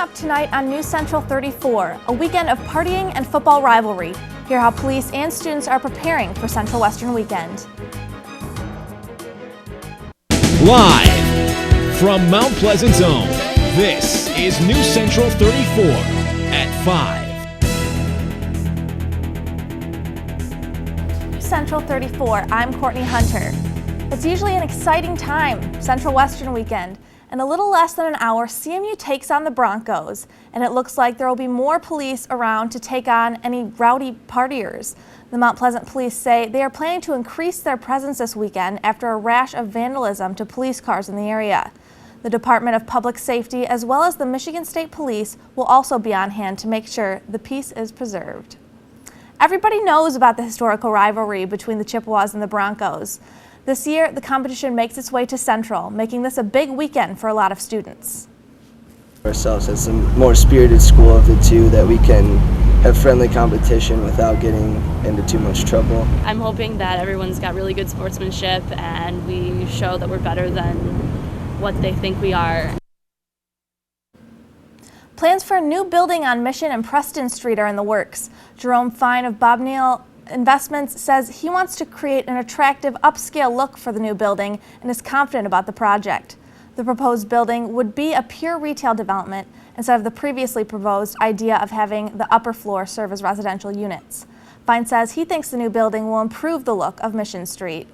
up tonight on News Central 34, a weekend of partying and football rivalry. Hear how police and students are preparing for Central Western Weekend. Live from Mount Pleasant's own, this is News Central 34 at 5. News Central 34, I'm Courtney Hunter. It's usually an exciting time, Central Western Weekend. In a little less than an hour, CMU takes on the Broncos, and it looks like there will be more police around to take on any rowdy partiers. The Mount Pleasant police say they are planning to increase their presence this weekend after a rash of vandalism to police cars in the area. The Department of Public Safety, as well as the Michigan State Police, will also be on hand to make sure the peace is preserved. Everybody knows about the historical rivalry between the Chippewas and the Broncos. This year, the competition makes its way to Central, making this a big weekend for a lot of students. Ourselves as the more spirited school of the two, that we can have friendly competition without getting into too much trouble. I'm hoping that everyone's got really good sportsmanship and we show that we're better than what they think we are. Plans for a new building on Mission and Preston Street are in the works. Jerome Fine of Bob Neal Investments says he wants to create an attractive upscale look for the new building and is confident about the project. The proposed building would be a pure retail development instead of the previously proposed idea of having the upper floor serve as residential units. Fine says he thinks the new building will improve the look of Mission Street.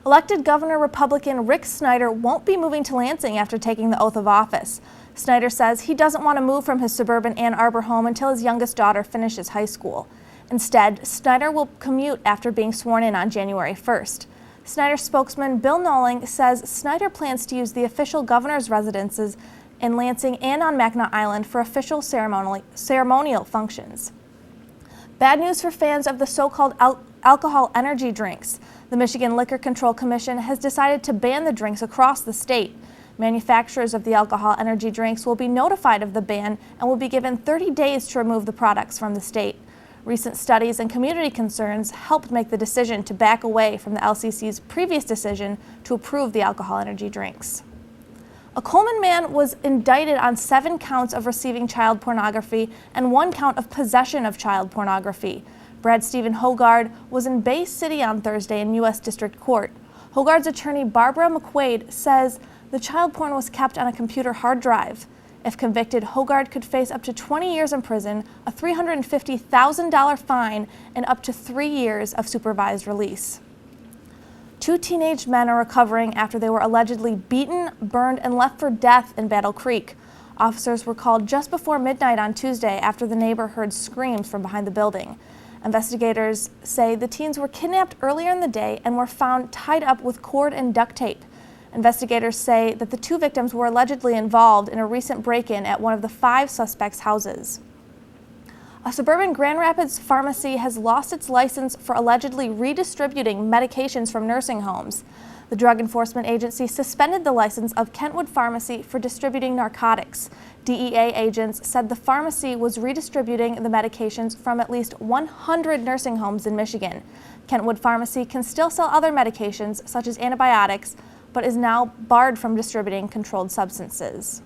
Elected Governor Republican Rick Snyder won't be moving to Lansing after taking the oath of office. Snyder says he doesn't want to move from his suburban Ann Arbor home until his youngest daughter finishes high school. Instead, Snyder will commute after being sworn in on January 1st. Snyder spokesman Bill Knowling says Snyder plans to use the official governor's residences in Lansing and on Mackinac Island for official ceremonial functions. Bad news for fans of the so-called alcohol energy drinks. The Michigan Liquor Control Commission has decided to ban the drinks across the state. Manufacturers of the alcohol energy drinks will be notified of the ban and will be given 30 days to remove the products from the state. Recent studies and community concerns helped make the decision to back away from the LCC's previous decision to approve the alcohol energy drinks. A Coleman man was indicted on 7 counts of receiving child pornography and 1 count of possession of child pornography. Brad Stephen Hogard was in Bay City on Thursday in U.S. District Court. Hogard's attorney Barbara McQuaid says the child porn was kept on a computer hard drive. If convicted, Hogard could face up to 20 years in prison, a $350,000 fine, and up to 3 years of supervised release. 2 teenage men are recovering after they were allegedly beaten, burned, and left for death in Battle Creek. Officers were called just before midnight on Tuesday after the neighbor heard screams from behind the building. Investigators say the teens were kidnapped earlier in the day and were found tied up with cord and duct tape. Investigators say that the 2 victims were allegedly involved in a recent break-in at one of the 5 suspects' houses. A suburban Grand Rapids pharmacy has lost its license for allegedly redistributing medications from nursing homes. The Drug Enforcement Agency suspended the license of Kentwood Pharmacy for distributing narcotics. DEA agents said the pharmacy was redistributing the medications from at least 100 nursing homes in Michigan. Kentwood Pharmacy can still sell other medications, such as antibiotics, but is now barred from distributing controlled substances.